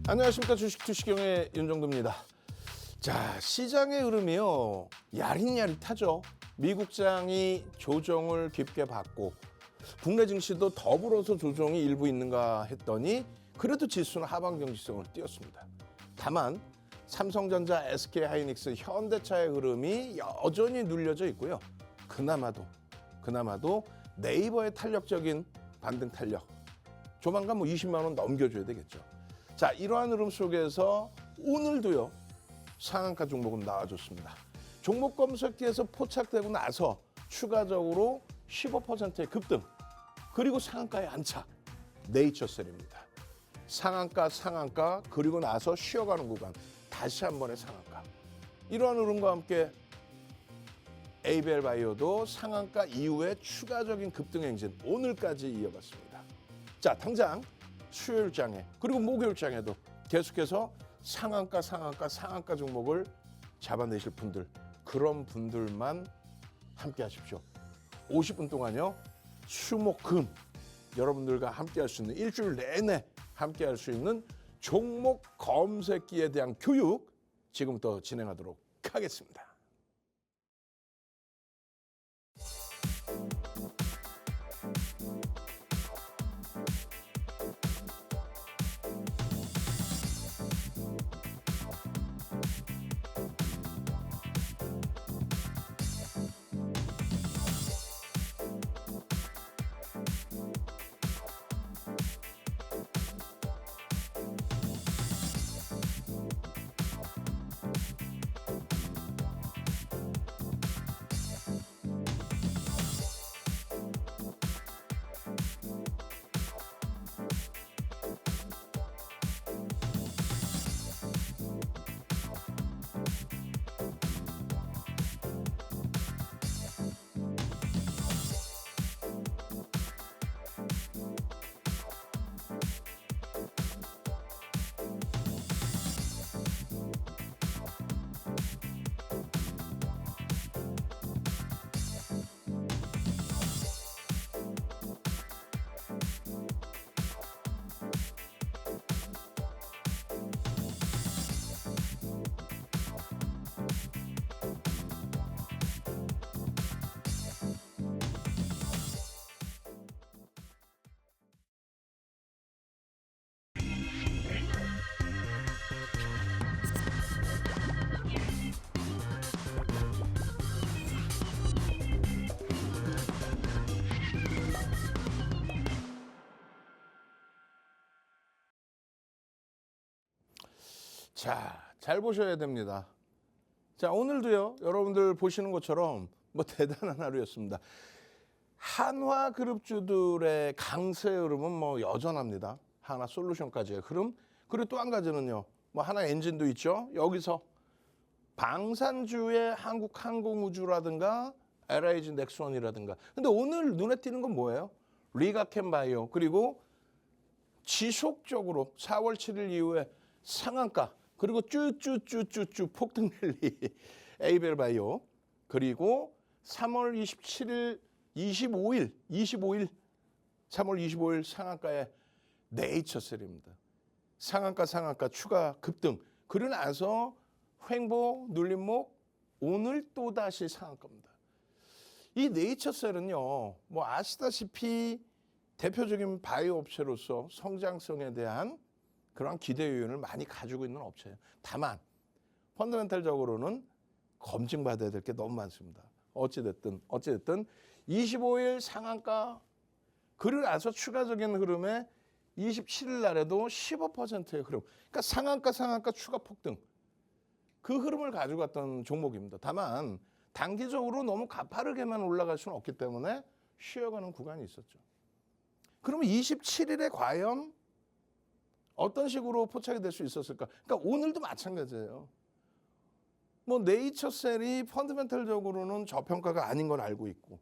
안녕하십니까. 주식투시경의 윤정도입니다. 자, 시장의 흐름이요, 야릿야릿하죠. 미국장이 조정을 깊게 받고 국내 증시도 더불어서 조정이 일부 있는가 했더니 그래도 지수는 하방 경직성을 띄었습니다. 다만 삼성전자, SK하이닉스, 현대차의 흐름이 여전히 눌려져 있고요. 그나마도 네이버의 탄력적인 반등 탄력, 조만간 20만 원 넘겨줘야 되겠죠. 자, 이러한 흐름 속에서 오늘도요, 상한가 종목은 나와줬습니다. 종목 검색기에서 포착되고 나서 추가적으로 15%의 급등, 그리고 상한가의 안착, 네이처셀입니다. 상한가, 그리고 나서 쉬어가는 구간, 다시 한 번의 상한가. 이러한 흐름과 함께 에이벨 바이오도 상한가 이후에 추가적인 급등 행진, 오늘까지 이어갔습니다. 자, 당장 수요일장에 그리고 목요일장에도 계속해서 상한가 종목을 잡아내실 분들, 그런 분들만 함께 하십시오. 50분 동안요, 수목금 여러분들과 함께 할 수 있는, 일주일 내내 함께 할 수 있는 종목 검색기에 대한 교육 지금부터 진행하도록 하겠습니다. 자, 잘 보셔야 됩니다. 자, 오늘도요, 여러분들 보시는 것처럼 대단한 하루였습니다. 한화그룹주들의 강세 흐름은 여전합니다. 하나솔루션까지의 흐름. 그리고 또 한 가지는요, 하나엔진도 있죠. 여기서 방산주의 한국항공우주라든가 LIG 넥스원이라든가. 근데 오늘 눈에 띄는 건 뭐예요? 리가켄바이오, 그리고 지속적으로 4월 7일 이후에 상한가, 그리고 쭈쭈 폭등 랠리 에이벨 바이오, 그리고 3월 27일, 25일 3월 25일 상한가의 네이처셀입니다. 상한가 추가 급등, 그러고 나서 횡보 눌림목, 오늘 또다시 상한가입니다. 이 네이처셀은요, 아시다시피 대표적인 바이오 업체로서 성장성에 대한 그런 기대 요인을 많이 가지고 있는 업체예요. 다만 펀더멘탈적으로는 검증받아야 될 게 너무 많습니다. 어찌됐든 25일 상한가, 그리고 나서 추가적인 흐름에 27일 날에도 15%의 흐름. 그러니까 상한가 추가 폭등. 그 흐름을 가지고 갔던 종목입니다. 다만 단기적으로 너무 가파르게만 올라갈 수는 없기 때문에 쉬어가는 구간이 있었죠. 그러면 27일에 과연 어떤 식으로 포착이 될 수 있었을까? 그러니까 오늘도 마찬가지예요. 네이처셀이 펀더멘탈적으로는 저평가가 아닌 건 알고 있고,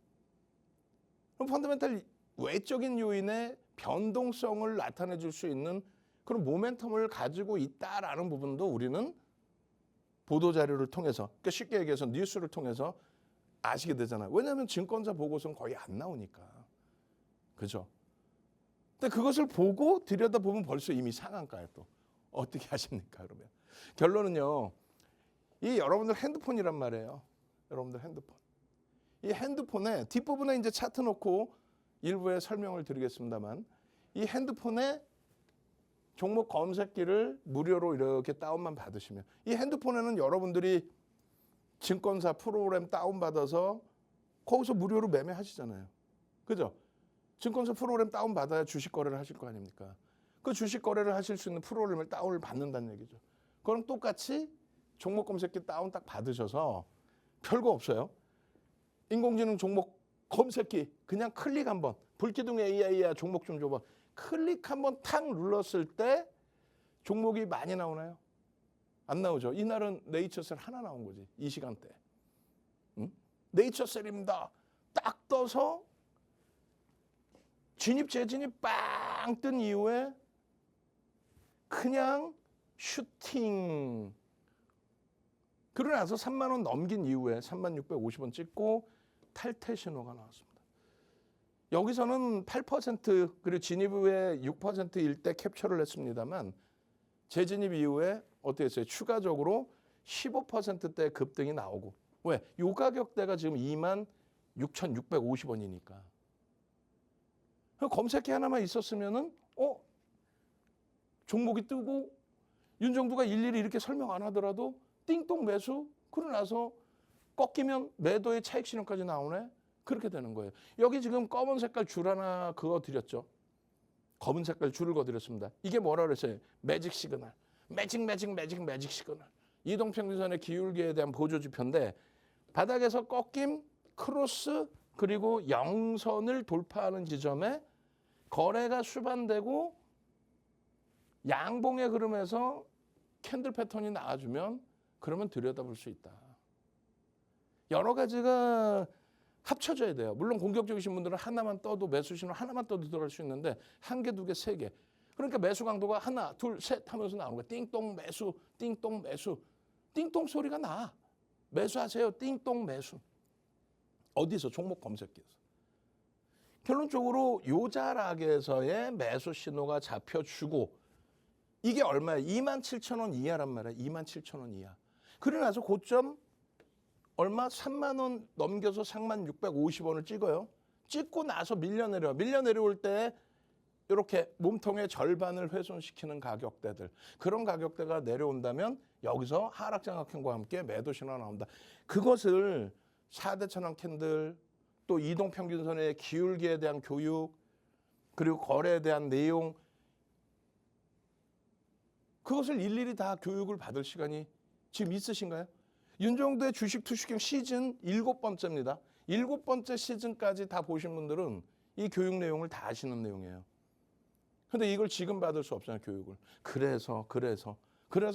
그럼 펀더멘탈 외적인 요인의 변동성을 나타내 줄 수 있는 그런 모멘텀을 가지고 있다라는 부분도 우리는 보도자료를 통해서, 그러니까 쉽게 얘기해서 뉴스를 통해서 아시게 되잖아요. 왜냐하면 증권사 보고서는 거의 안 나오니까. 그죠? 근데 그것을 보고 들여다보면 벌써 이미 상한가에 또 어떻게 하십니까? 그러면 결론은요. 이 여러분들 핸드폰이란 말이에요. 여러분들 핸드폰. 이 핸드폰에 뒷부분에 이제 차트 놓고 일부에 설명을 드리겠습니다만 이 핸드폰에 종목 검색기를 무료로 이렇게 다운만 받으시면 이 핸드폰에는 여러분들이 증권사 프로그램 다운받아서 거기서 무료로 매매하시잖아요. 그죠? 증권사 프로그램 다운받아야 주식 거래를 하실 거 아닙니까? 그 주식 거래를 하실 수 있는 프로그램을 다운을 받는다는 얘기죠. 그럼 똑같이 종목 검색기 다운 딱 받으셔서 별거 없어요. 인공지능 종목 검색기 그냥 클릭 한번 불기둥 AI야 종목 좀 줘봐. 클릭 한번 탁 눌렀을 때 종목이 많이 나오나요? 안 나오죠. 이날은 네이처셀 하나 나온 거지. 이 시간대. 응? 네이처셀입니다. 딱 떠서 진입 재진입 빵 뜬 이후에 그냥 슈팅. 그러고 나서 3만 원 넘긴 이후에 3650원 찍고 탈퇴 신호가 나왔습니다. 여기서는 8% 그리고 진입 후에 6%일 때 캡처를 했습니다만 재진입 이후에 어떻게 했어요? 추가적으로 15%대 급등이 나오고 왜? 요 가격대가 지금 26,650원이니까 검색기 하나만 있었으면은 종목이 뜨고 윤정두가 일일이 이렇게 설명 안 하더라도 띵동 매수 그러고 나서 꺾이면 매도의 차익 신호까지 나오네. 그렇게 되는 거예요. 여기 지금 검은 색깔 줄 하나 그거 드렸죠. 검은 색깔 줄을 그어드렸습니다. 이게 뭐라 그랬어요? 매직 시그널. 매직 시그널. 이동평균선의 기울기에 대한 보조지표인데 바닥에서 꺾임, 크로스 그리고 영선을 돌파하는 지점에 거래가 수반되고 양봉의 흐름에서 캔들 패턴이 나와주면 그러면 들여다볼 수 있다. 여러 가지가 합쳐져야 돼요. 물론 공격적이신 분들은 하나만 떠도 매수 신호 하나만 떠도 들어갈 수 있는데 한 개, 두 개, 세 개. 그러니까 매수 강도가 하나, 둘, 셋 하면서 나오는 거예요. 띵동 매수, 띵동 매수. 띵동 소리가 나. 매수하세요. 띵동 매수. 어디서? 종목 검색기에서. 결론적으로 요 자락에서의 매수 신호가 잡혀주고 이게 얼마예요? 27,000원 이하란 말이에요. 27,000원 이하. 그러고 나서 고점 얼마? 3만 원 넘겨서 3650원을 찍어요. 찍고 나서 밀려 내려올 때 이렇게 몸통의 절반을 훼손시키는 가격대들. 그런 가격대가 내려온다면 여기서 하락장악형과 함께 매도 신호가 나온다. 그것을 4대 천왕 캔들 또 이동평균선의 기울기에 대한 교육 그리고 거래에 대한 내용 그것을 일일이 다 교육을 받을 시간이 지금 있으신가요? 윤정두의 주식 투시경 시즌 7번째입니다. 7번째 시즌까지 다 보신 분들은 이 교육 내용을 다 아시는 내용이에요. 근데 이걸 지금 받을 수 없잖아요, 교육을. 그래서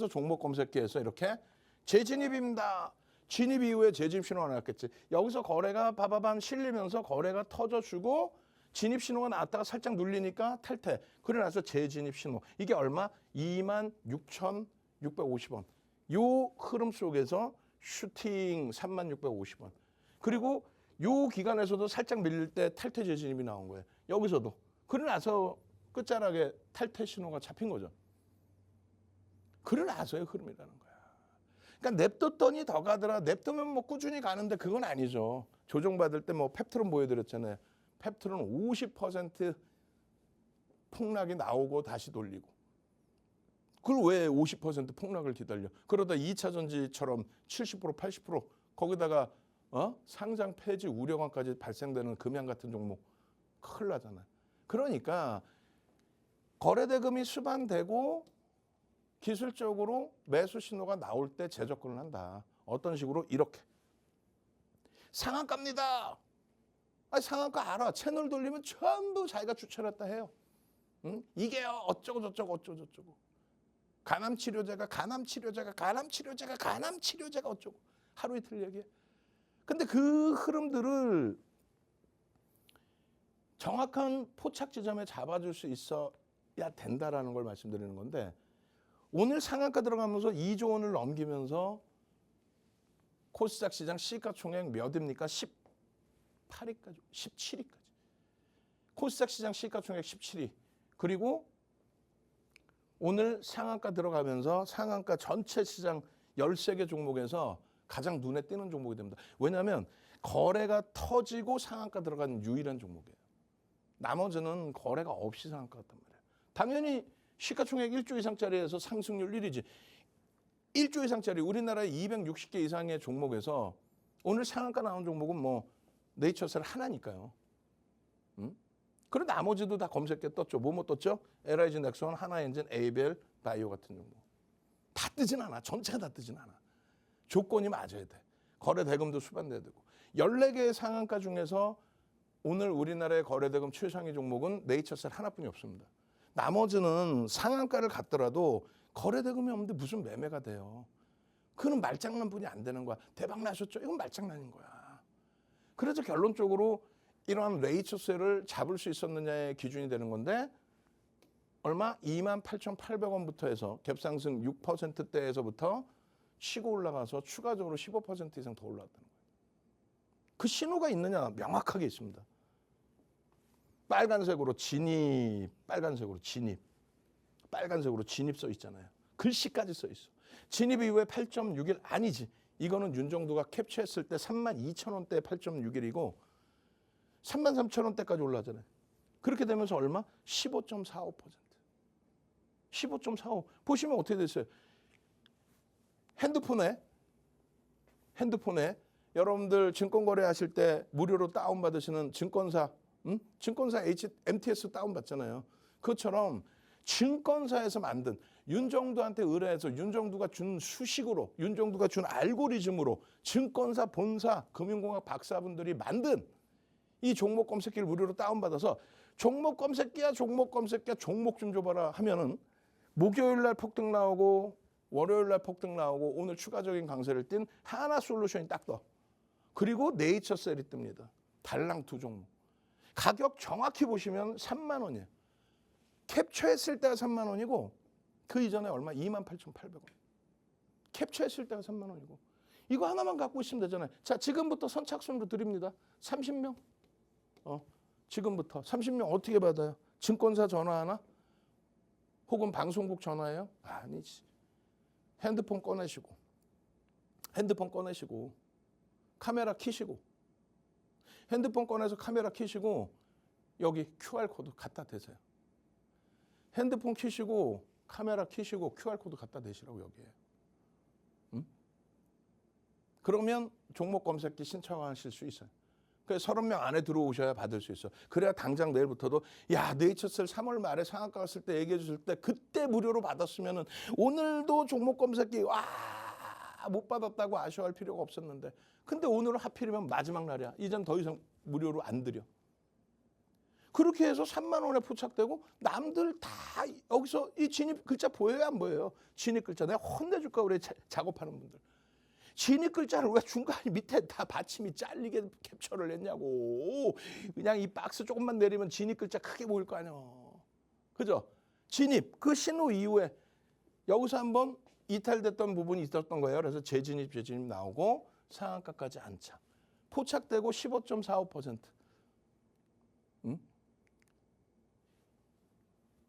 종목 검색기에서 이렇게 재진입입니다. 진입 이후에 재진입 신호가 나왔겠지. 여기서 거래가 바바밤 실리면서 거래가 터져주고 진입 신호가 나왔다가 살짝 눌리니까 탈퇴. 그러고 나서 재진입 신호. 이게 얼마? 26,650원. 요 흐름 속에서 슈팅 3650원. 그리고 요 기간에서도 살짝 밀릴 때 탈퇴 재진입이 나온 거예요. 여기서도. 그러고 나서 끝자락에 탈퇴 신호가 잡힌 거죠. 그러고 나서의 흐름이라는 거야. 그러니까 냅뒀더니 더 가더라. 냅두면 뭐 꾸준히 가는데 그건 아니죠. 조정받을 때 뭐 펩트론 보여드렸잖아요. 펩트론 50% 폭락이 나오고 다시 돌리고. 그걸 왜 50% 폭락을 기다려? 그러다 2차 전지처럼 70%, 80% 거기다가 상장 폐지 우려감까지 발생되는 금양 같은 종목 큰일 나잖아요. 그러니까 거래대금이 수반되고 기술적으로 매수 신호가 나올 때 재접근을 한다. 어떤 식으로? 이렇게. 상한가입니다. 아니, 상한가 알아. 채널 돌리면 전부 자기가 추천했다 해요. 응? 이게요. 어쩌고 저쩌고. 간암치료제가 어쩌고. 하루 이틀 얘기해. 근데 그 흐름들을 정확한 포착 지점에 잡아줄 수 있어야 된다라는 걸 말씀드리는 건데 오늘 상한가 들어가면서 2조 원을 넘기면서 코스닥 시장 시가총액 몇입니까? 18위까지, 17위까지. 코스닥 시장 시가총액 17위. 그리고 오늘 상한가 들어가면서 상한가 전체 시장 13개 종목에서 가장 눈에 띄는 종목이 됩니다. 왜냐하면 거래가 터지고 상한가 들어가는 유일한 종목이에요. 나머지는 거래가 없이 상한가 같단 말이에요. 당연히 시가총액 1조 이상짜리에서 상승률 1위지. 1조 이상짜리 우리나라의 260개 이상의 종목에서 오늘 상한가 나온 종목은 뭐 네이처셀 하나니까요. 그리고 나머지도 다 검색해 떴죠. 뭐뭐 떴죠? LIG 넥슨, 하나엔진, 에이벨, 바이오 같은 종목. 다 뜨진 않아. 전체가 다 뜨진 않아. 조건이 맞아야 돼. 거래 대금도 수반돼야 되고. 14개의 상한가 중에서 오늘 우리나라의 거래 대금 최상위 종목은 네이처셀 하나뿐이 없습니다. 나머지는 상한가를 갔더라도 거래 대금이 없는데 무슨 매매가 돼요. 그는 말장난뿐이 안 되는 거야. 대박 나셨죠? 이건 말장난인 거야. 그래서 결론적으로 이러한 네이처셀을 잡을 수 있었느냐의 기준이 되는 건데 얼마? 28,800원부터 해서 갭상승 6%대에서부터 치고 올라가서 추가적으로 15% 이상 더 올라왔다는 거예요. 그 신호가 있느냐? 명확하게 있습니다. 빨간색으로 진입, 빨간색으로 진입, 빨간색으로 진입 써 있잖아요. 글씨까지 써 있어. 진입 이후에 8.61 아니지. 이거는 윤정두가 캡처했을 때 32,000원대 8.61이고 33,000원대까지 올라가잖아요. 그렇게 되면서 얼마? 15.45%. 15.45. 보시면 어떻게 됐어요? 핸드폰에 여러분들 증권 거래하실 때 무료로 다운받으시는 증권사, 증권사 MTS 다운받잖아요. 그것처럼 증권사에서 만든 윤정두한테 의뢰해서 윤정두가 준 수식으로, 윤정두가 준 알고리즘으로 증권사 본사, 금융공학 박사분들이 만든 이 종목 검색기를 무료로 다운받아서 종목 검색기야 종목 좀 줘봐라 하면은 목요일 날 폭등 나오고 월요일 날 폭등 나오고 오늘 추가적인 강세를 띈 하나솔루션이 딱 떠. 그리고 네이처셀이 뜹니다. 달랑 두 종목. 가격 정확히 보시면 3만 원이에요. 캡처했을 때가 3만 원이고 그 이전에 얼마? 28,800원. 캡처했을 때가 3만 원이고 이거 하나만 갖고 있으면 되잖아요. 자, 지금부터 선착순으로 드립니다. 30명. 지금부터 30명 어떻게 받아요? 증권사 전화 하나? 혹은 방송국 전화예요? 아니지. 핸드폰 꺼내시고 카메라 켜시고 핸드폰 꺼내서 카메라 켜시고 여기 QR코드 갖다 대세요. 핸드폰 켜시고 카메라 켜시고 QR코드 갖다 대시라고 여기에. 그러면 종목 검색기 신청하실 수 있어요. 그래서 30명 안에 들어오셔야 받을 수 있어. 그래야 당장 내일부터도 야 네이처셀 3월 말에 상한가 갔을 때 얘기해 주실 때 그때 무료로 받았으면은 오늘도 종목 검색기 못 받았다고 아쉬워할 필요가 없었는데 근데 오늘은 하필이면 마지막 날이야. 이젠 더 이상 무료로 안 드려. 그렇게 해서 3만 원에 포착되고 남들 다 여기서 이 진입 글자 보여요 안 보여요? 진입 글자 내가 혼내줄까 우리 작업하는 분들. 진입 글자를 왜 중간에 밑에 다 받침이 잘리게 캡처를 했냐고. 그냥 이 박스 조금만 내리면 진입 글자 크게 보일 거 아니야. 그죠? 진입 그 신호 이후에 여기서 한번 이탈됐던 부분이 있었던 거예요. 그래서 재진입 나오고 상한가까지 안착. 포착되고 15.45%.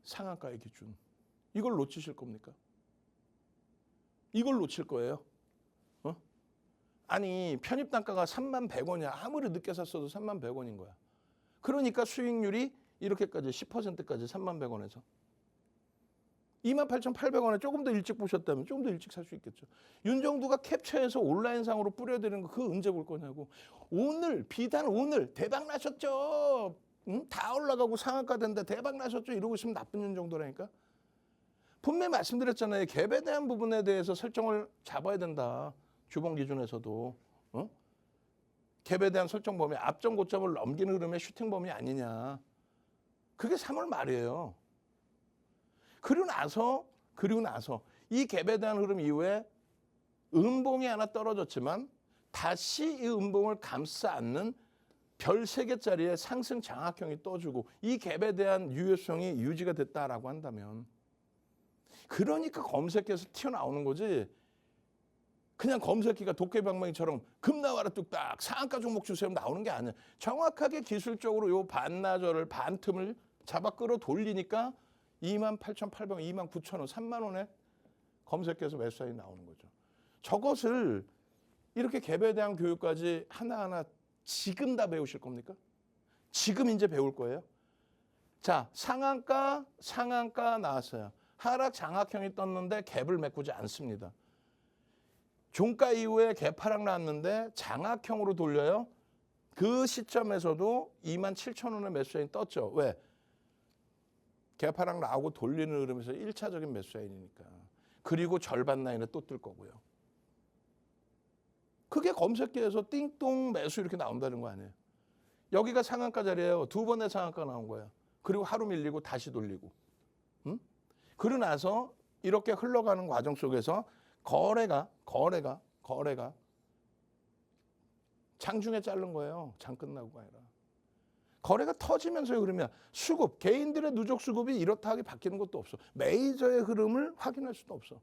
상한가의 기준. 이걸 놓치실 겁니까? 이걸 놓칠 거예요. 아니 편입 단가가 31,100원이야. 아무리 늦게 샀어도 31,100원인 거야. 그러니까 수익률이 이렇게까지 10%까지 31,100원에서 28,800원에 조금 더 일찍 보셨다면 조금 더 일찍 살 수 있겠죠. 윤정두가 캡처해서 온라인상으로 뿌려드리는 거 그거 언제 볼 거냐고. 오늘 비단 오늘 대박 나셨죠. 다 올라가고 상한가 된다 대박 나셨죠. 이러고 있으면 나쁜 윤정두라니까. 분명히 말씀드렸잖아요. 갭에 대한 부분에 대해서 설정을 잡아야 된다. 주봉 기준에서도 갭에 대한 설정 범위 앞점 고점을 넘기는 흐름의 슈팅 범위 아니냐. 그게 3월 말이에요. 그리고 나서 이 갭에 대한 흐름 이후에 음봉이 하나 떨어졌지만 다시 이 음봉을 감싸 안는 별 3개짜리의 상승 장악형이 떠주고 이 갭에 대한 유효성이 유지가 됐다라고 한다면 그러니까 검색해서 튀어나오는 거지. 그냥 검색기가 도깨비방망이처럼 금 나와라 뚝딱 상한가 종목 주세요 나오는 게 아니야. 정확하게 기술적으로 요 반나절을 반틈을 잡아 끌어 돌리니까 28,800원, 29,000원, 3만 원에 검색해서 매수 사인이 나오는 거죠. 저것을 이렇게 갭에 대한 교육까지 하나하나 지금 다 배우실 겁니까? 지금 이제 배울 거예요. 자, 상한가 나왔어요. 하락 장악형이 떴는데 갭을 메꾸지 않습니다. 종가 이후에 갭 하락 나왔는데 장악형으로 돌려요. 그 시점에서도 27,000원의 매수 사인 떴죠. 왜? 갭 하락 나오고 돌리는 흐름에서 1차적인 매수 사인이니까. 그리고 절반 라인에 또 뜰 거고요. 그게 검색기에서 띵동 매수 이렇게 나온다는 거 아니에요. 여기가 상한가 자리예요. 두 번의 상한가 나온 거예요. 그리고 하루 밀리고 다시 돌리고. 그러고 나서 이렇게 흘러가는 과정 속에서 거래가 장중에 자른 거예요. 장 끝나고가 아니라. 거래가 터지면서의 흐름이야. 수급, 개인들의 누적 수급이 이렇다하게 바뀌는 것도 없어. 메이저의 흐름을 확인할 수도 없어.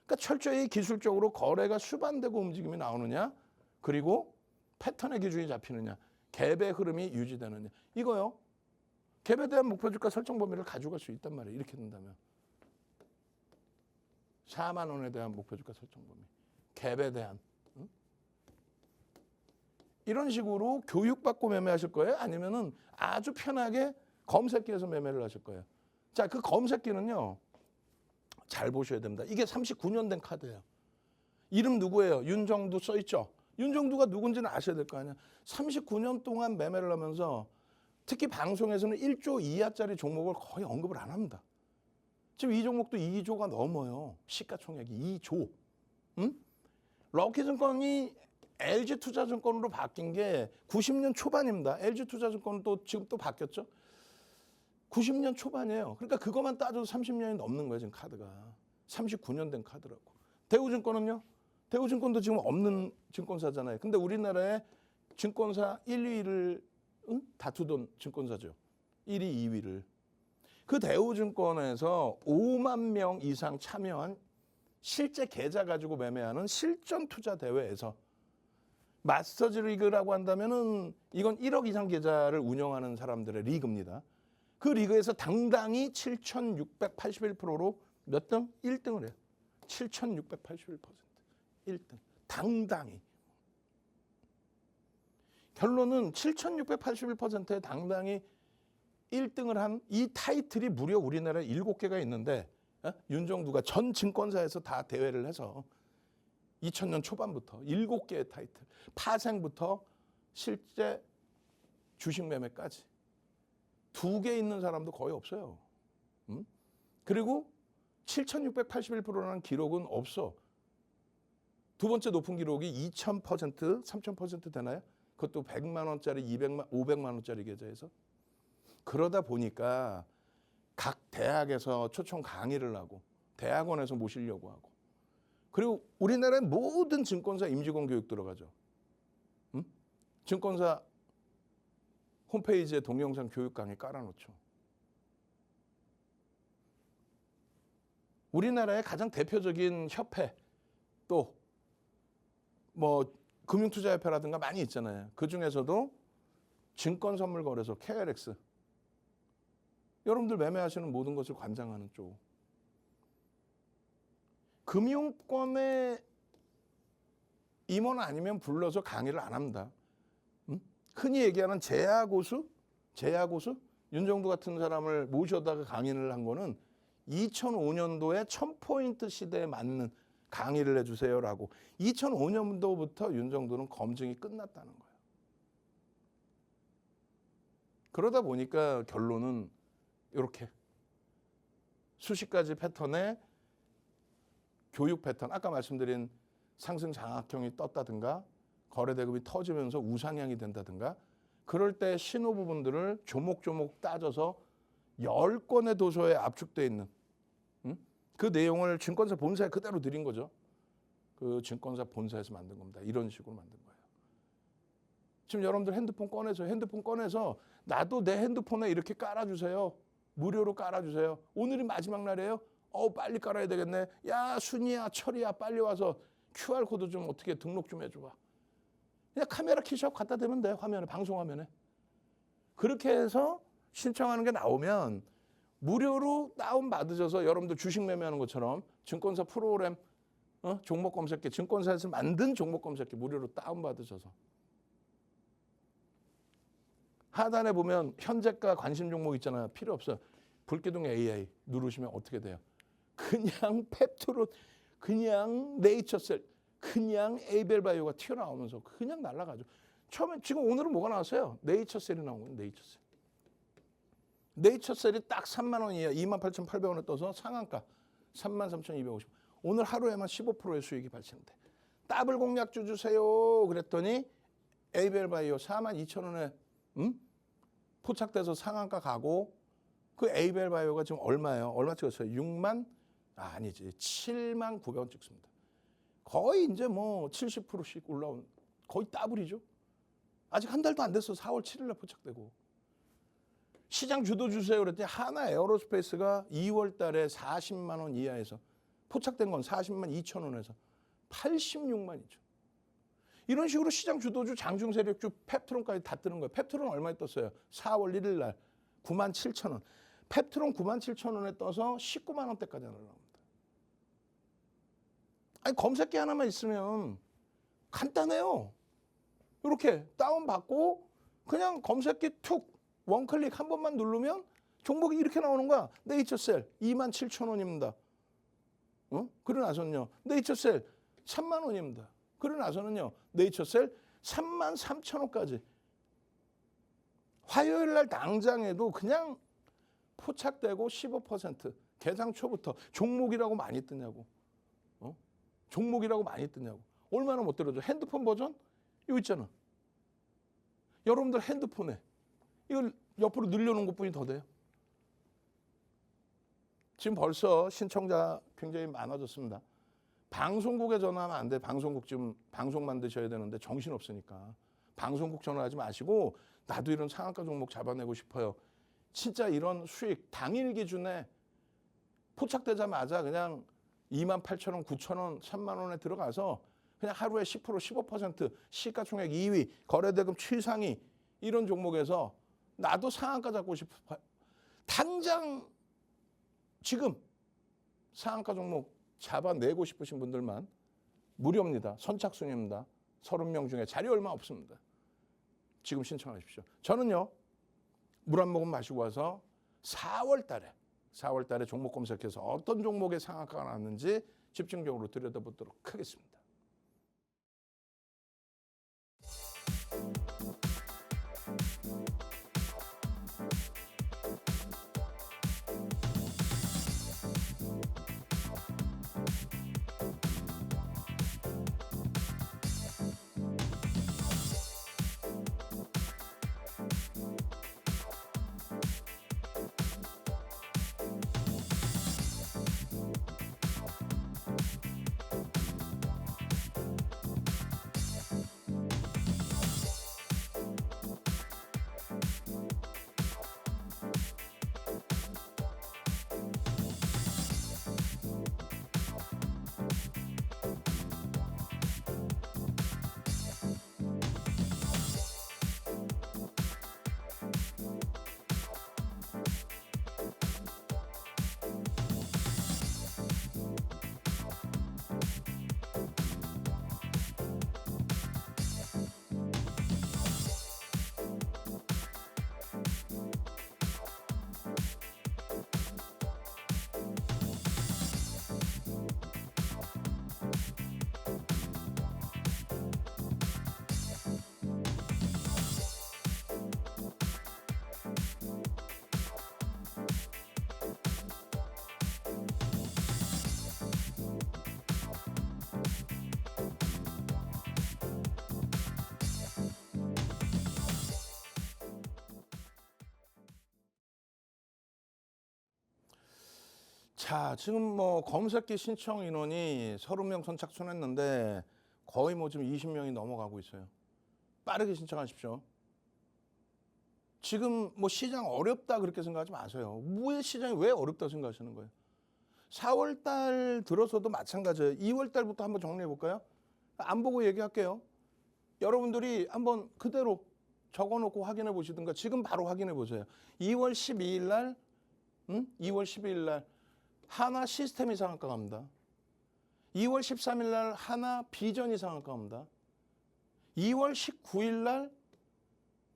그러니까 철저히 기술적으로 거래가 수반되고 움직임이 나오느냐, 그리고 패턴의 기준이 잡히느냐, 갭의 흐름이 유지되느냐. 이거요. 갭에 대한 목표주가 설정 범위를 가져갈 수 있단 말이에요. 이렇게 된다면. 4만 원에 대한 목표주가 설정 범위. 갭에 대한. 이런 식으로 교육받고 매매하실 거예요? 아니면은 아주 편하게 검색기에서 매매를 하실 거예요? 자, 그 검색기는요. 잘 보셔야 됩니다. 이게 39년 된 카드예요. 이름 누구예요? 윤정두 써있죠? 윤정두가 누군지는 아셔야 될 거 아니야. 39년 동안 매매를 하면서 특히 방송에서는 1조 이하짜리 종목을 거의 언급을 안 합니다. 지금 이 종목도 2조가 넘어요. 시가총액이 2조. 럭키증권이 LG투자증권으로 바뀐 게 90년 초반입니다. LG투자증권은 또 지금 또 바뀌었죠. 90년 초반이에요. 그러니까 그것만 따져도 30년이 넘는 거예요. 지금 카드가. 39년 된 카드라고. 대우증권은요? 대우증권도 지금 없는 증권사잖아요. 근데 우리나라의 증권사 1, 2위를 다투던 증권사죠. 1위, 2위를. 그 대우증권에서 5만 명 이상 참여한 실제 계좌 가지고 매매하는 실전 투자 대회에서 마스터즈 리그라고 한다면은 이건 1억 이상 계좌를 운영하는 사람들의 리그입니다. 그 리그에서 당당히 7,681%로 몇 등? 1등을 해요. 7,681%. 1등. 당당히. 결론은 7,681%의 당당히 1등을 한 이 타이틀이 무려 우리나라에 7개가 있는데 윤정두가 전 증권사에서 다 대회를 해서 2000년 초반부터 7개의 타이틀, 파생부터 실제 주식 매매까지 2개 있는 사람도 거의 없어요. 그리고 7,681%라는 기록은 없어. 두 번째 높은 기록이 2,000%, 3,000% 되나요? 그것도 100만 원짜리, 500만 원짜리 계좌에서. 그러다 보니까 각 대학에서 초청 강의를 하고 대학원에서 모시려고 하고 그리고 우리나라의 모든 증권사 임직원 교육 들어가죠. 증권사 홈페이지에 동영상 교육 강의 깔아놓죠. 우리나라의 가장 대표적인 협회 또 뭐 금융투자협회라든가 많이 있잖아요. 그중에서도 증권선물거래소 KLX 여러분들 매매하시는 모든 것을 관장하는 쪽. 금융권의 임원 아니면 불러서 강의를 안 합니다. 흔히 얘기하는 제야고수? 윤정두 같은 사람을 모셔다가 강의를 한 거는 2005년도에 1000포인트 시대에 맞는 강의를 해주세요라고. 2005년도부터 윤정두는 검증이 끝났다는 거예요. 그러다 보니까 결론은 이렇게 수십 가지 패턴의 교육 패턴, 아까 말씀드린 상승 장악형이 떴다든가 거래대금이 터지면서 우상향이 된다든가 그럴 때 신호 부분들을 조목조목 따져서 10권의 도서에 압축되어 있는 그 내용을 증권사 본사에 그대로 드린 거죠. 그 증권사 본사에서 만든 겁니다. 이런 식으로 만든 거예요. 지금 여러분들 핸드폰 꺼내서 나도 내 핸드폰에 이렇게 깔아주세요. 무료로 깔아주세요. 오늘이 마지막 날이에요. 빨리 깔아야 되겠네. 야, 순이야, 철이야, 빨리 와서 QR코드 좀 어떻게 등록 좀 해줘봐. 그냥 카메라 키셔 갖다 대면 돼. 화면에, 방송화면에. 그렇게 해서 신청하는 게 나오면 무료로 다운받으셔서 여러분들 주식 매매하는 것처럼 증권사 프로그램 종목 검색기, 증권사에서 만든 종목 검색기 무료로 다운받으셔서 하단에 보면 현재가 관심 종목 있잖아요. 필요 없어요. 불기둥 AI 누르시면 어떻게 돼요? 그냥 펩트론, 그냥 네이처셀, 그냥 에이벨바이오가 튀어나오면서 그냥 날아가죠. 처음에 지금 오늘은 뭐가 나왔어요? 네이처셀이 나온 거예요. 네이처셀. 네이처셀이 딱 3만 원이에요. 28,800원에 떠서 상한가 33,250원. 오늘 하루에만 15%의 수익이 발생돼. 더블 공략주 주세요. 그랬더니 에이벨바이오 42,000원에 포착돼서 상한가 가고 그 에이벨바이오가 지금 얼마예요? 얼마 찍었어요? 7만 900원 찍습니다. 거의 이제 뭐 70%씩 올라온 거의 더블이죠. 아직 한 달도 안 됐어. 4월 7일 날 포착되고. 시장 주도 주세요 그랬더니 하나 에어로스페이스가 2월 달에 40만 원 이하에서 포착된 건 40만 2천 원에서 86만 2천. 이런 식으로 시장 주도주, 장중 세력주, 펩트론까지 다 뜨는 거예요. 펩트론 얼마에 떴어요? 4월 1일 날 9만 7천 원. 펩트론 9만 7천 원에 떠서 19만 원대까지 날아갑니다. 아니 검색기 하나만 있으면 간단해요. 이렇게 다운받고 그냥 검색기 툭 원클릭 한 번만 누르면 종목이 이렇게 나오는 거야. 네이처셀 2만 7천 원입니다. 그러고 나서는요. 네이처셀 3만 원입니다. 그러고 나서는요. 네이처셀 3만 3천 원까지. 화요일 날 당장에도 그냥 포착되고 15% 개장 초부터 종목이라고 많이 뜨냐고. 종목이라고 많이 뜨냐고. 얼마나 못 들어줘. 핸드폰 버전? 이거 있잖아. 여러분들 핸드폰에 이걸 옆으로 늘려놓은 것뿐이 더 돼요. 지금 벌써 신청자 굉장히 많아졌습니다. 방송국에 전화하면 안 돼. 방송국 지금 방송 만드셔야 되는데 정신없으니까. 방송국 전화하지 마시고 나도 이런 상한가 종목 잡아내고 싶어요. 진짜 이런 수익 당일 기준에 포착되자마자 그냥 28,000원, 9,000원, 3만 원에 들어가서 그냥 하루에 10%, 15% 시가총액 2위, 거래대금 최상위 이런 종목에서 나도 상한가 잡고 싶어요. 당장 지금 상한가 종목 잡아내고 싶으신 분들만 무료입니다. 선착순입니다. 30명 중에 자리 얼마 없습니다. 지금 신청하십시오. 저는요. 물 한 모금 마시고 와서 4월 달에 종목 검색해서 어떤 종목에 상한가가 났는지 집중적으로 들여다보도록 하겠습니다. 자, 지금 뭐 검색기 신청 인원이 30명 선착순했는데 거의 뭐 지금 20명이 넘어가고 있어요. 빠르게 신청하십시오. 지금 뭐 시장 어렵다 그렇게 생각하지 마세요. 왜 시장이 왜 어렵다 생각하시는 거예요? 4월 달 들어서도 마찬가지예요. 2월 달부터 한번 정리해 볼까요? 안 보고 얘기할게요. 여러분들이 한번 그대로 적어놓고 확인해 보시든가 지금 바로 확인해 보세요. 2월 12일 날 2월 12일 날 하나 시스템이 상한가 갑니다. 2월 13일 날 하나 비전이 상한가 갑니다. 2월 19일 날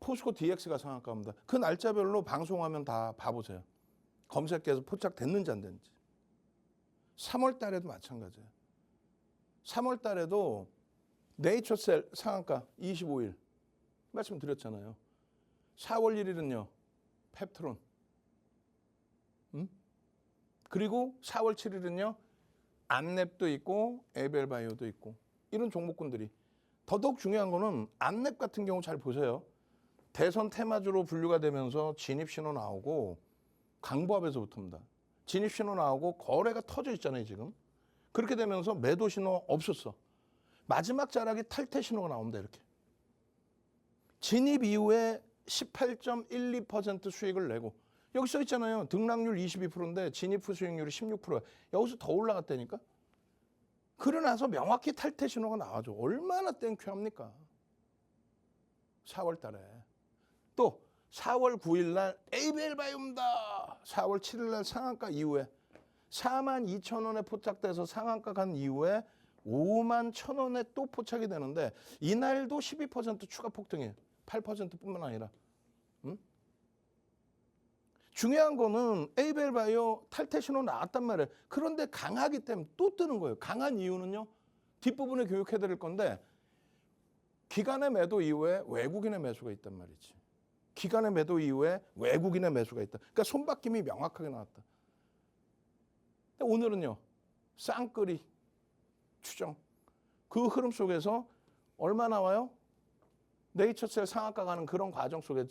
포스코 DX가 상한가 갑니다. 그 날짜별로 방송하면 다 봐보세요. 검색해서 포착됐는지 안 됐는지. 3월 달에도 마찬가지예요. 3월 달에도 네이처셀 상한가 25일 말씀드렸잖아요. 4월 1일은요. 펩트론. 그리고 4월 7일은요. 안랩도 있고 에벨바이오도 있고 이런 종목군들이. 더더욱 중요한 거는 안랩 같은 경우 잘 보세요. 대선 테마주로 분류가 되면서 진입신호 나오고 강보합에서부터입니다. 진입신호 나오고 거래가 터져 있잖아요 지금. 그렇게 되면서 매도신호 없었어. 마지막 자락이 탈퇴신호가 나옵니다 이렇게. 진입 이후에 18.12% 수익을 내고 여기 써 있잖아요. 등락률 22%인데 진입 후 수익률이 16%야. 여기서 더 올라갔다니까. 그러고 나서 명확히 탈퇴 신호가 나와줘. 얼마나 땡큐합니까? 4월 달에. 또 4월 9일 날 에이벨바이오입니다. 4월 7일 날 상한가 이후에 42,000원에 포착돼서 상한가 간 이후에 51,000원에 또 포착이 되는데 이날도 12% 추가 폭등이에요. 8%뿐만 아니라. 중요한 거는 에이벨바이오 탈퇴 신호 나왔단 말이에요. 그런데 강하기 때문에 또 뜨는 거예요. 강한 이유는요. 뒷부분에 교육해 드릴 건데 기간의 매도 이후에 외국인의 매수가 있단 말이지. 기간의 매도 이후에 외국인의 매수가 있다. 그러니까 손바뀜이 명확하게 나왔다. 오늘은요. 쌍끌이 추정. 그 흐름 속에서 얼마 나와요? 네이처셀 상한가 가는 그런 과정 속에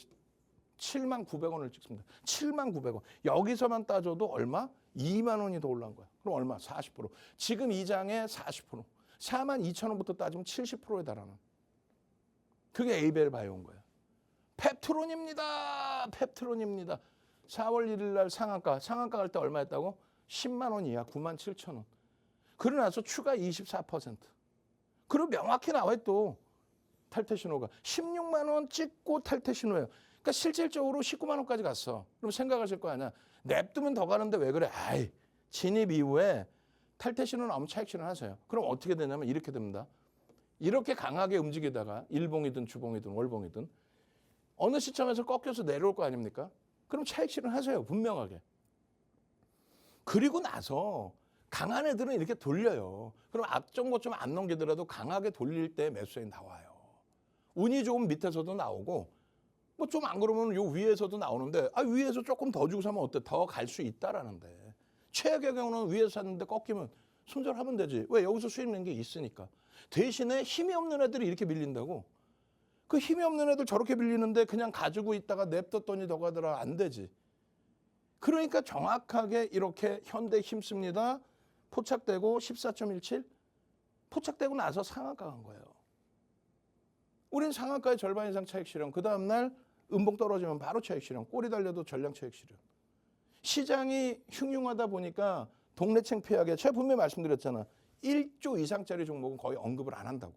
79,000원을 찍습니다. 79,000원. 여기서만 따져도 얼마? 2만 원이 더 올라온 거야. 그럼 얼마? 40%. 지금 이 장에 40%. 42,000원부터 따지면 70%에 달하는. 그게 에이벨바이오인 거야. 펩트론입니다. 펩트론입니다. 4월 1일 날 상한가 갈 때 얼마였다고? 10만 원 이하 97,000원. 그러고 나서 추가 24%. 그리고 명확히 나와요 또. 탈퇴 신호가. 16만 원 찍고 탈퇴 신호예요. 그러니까 실질적으로 19만 원까지 갔어. 그럼 생각하실 거 아니야. 냅두면 더 가는데 왜 그래? 아이, 진입 이후에 탈퇴 신호 나오면 차익 실현 하세요. 그럼 어떻게 되냐면 이렇게 됩니다. 이렇게 강하게 움직이다가 일봉이든 주봉이든 월봉이든 어느 시점에서 꺾여서 내려올 거 아닙니까? 그럼 차익 실현 하세요. 분명하게. 그리고 나서 강한 애들은 이렇게 돌려요. 그럼 앞정고 좀 안 넘기더라도 강하게 돌릴 때 매수에 나와요. 운이 좋은 밑에서도 나오고 뭐 좀 안 그러면 요 위에서도 나오는데 위에서 조금 더 주고 사면 어때? 더 갈 수 있다라는데. 최악의 경우는 위에서 샀는데 꺾이면 손절하면 되지. 왜? 여기서 수익 낸 게 있으니까. 대신에 힘이 없는 애들이 이렇게 밀린다고. 그 힘이 없는 애들 저렇게 밀리는데 그냥 가지고 있다가 냅뒀더니 더 가더라. 안 되지. 그러니까 정확하게 이렇게 현대 힘씁니다. 포착되고 14.17 포착되고 나서 상한가 간 거예요. 우린 상한가의 절반 이상 차익 실현. 그 다음날 음봉 떨어지면 바로 차익 실현. 꼬리 달려도 전량 차익 실현. 시장이 흉흉하다 보니까 동네 창피하게 제가 분명히 말씀드렸잖아. 1조 이상짜리 종목은 거의 언급을 안 한다고.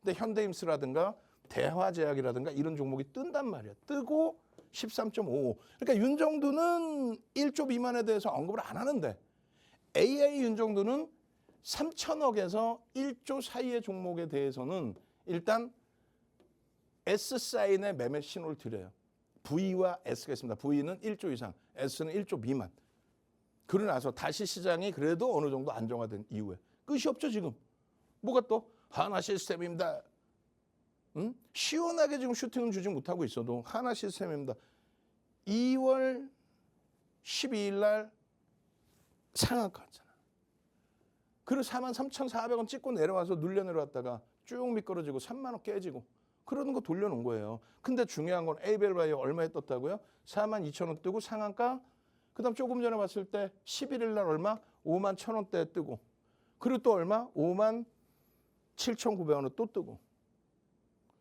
근데 현대임스라든가 대화제약이라든가 이런 종목이 뜬단 말이야. 뜨고 13.55. 그러니까 윤정두는 1조 미만에 대해서 언급을 안 하는데 AI 윤정두는 3천억에서 1조 사이의 종목에 대해서는 일단 S 사인의 매매 신호를 드려요. V와 S가 있습니다. V는 1조 이상, S는 1조 미만. 그러고 나서 다시 시장이 그래도 어느 정도 안정화된 이후에. 끝이 없죠 지금. 뭐가 또? 하나 시스템입니다. 시원하게 지금 슈팅은 주지 못하고 있어도 하나 시스템입니다. 2월 12일 날 상한가 왔잖아. 그리고 43,400원 찍고 내려와서 눌려 내려왔다가 쭉 미끄러지고 3만 원 깨지고 그러는 거 돌려놓은 거예요. 근데 중요한 건 에이벨바이오 얼마에 떴다고요? 42,000원 뜨고 상한가. 그다음 조금 전에 봤을 때 11일 날 얼마? 51,000원대에 뜨고. 그리고 또 얼마? 57,900원에 또 뜨고.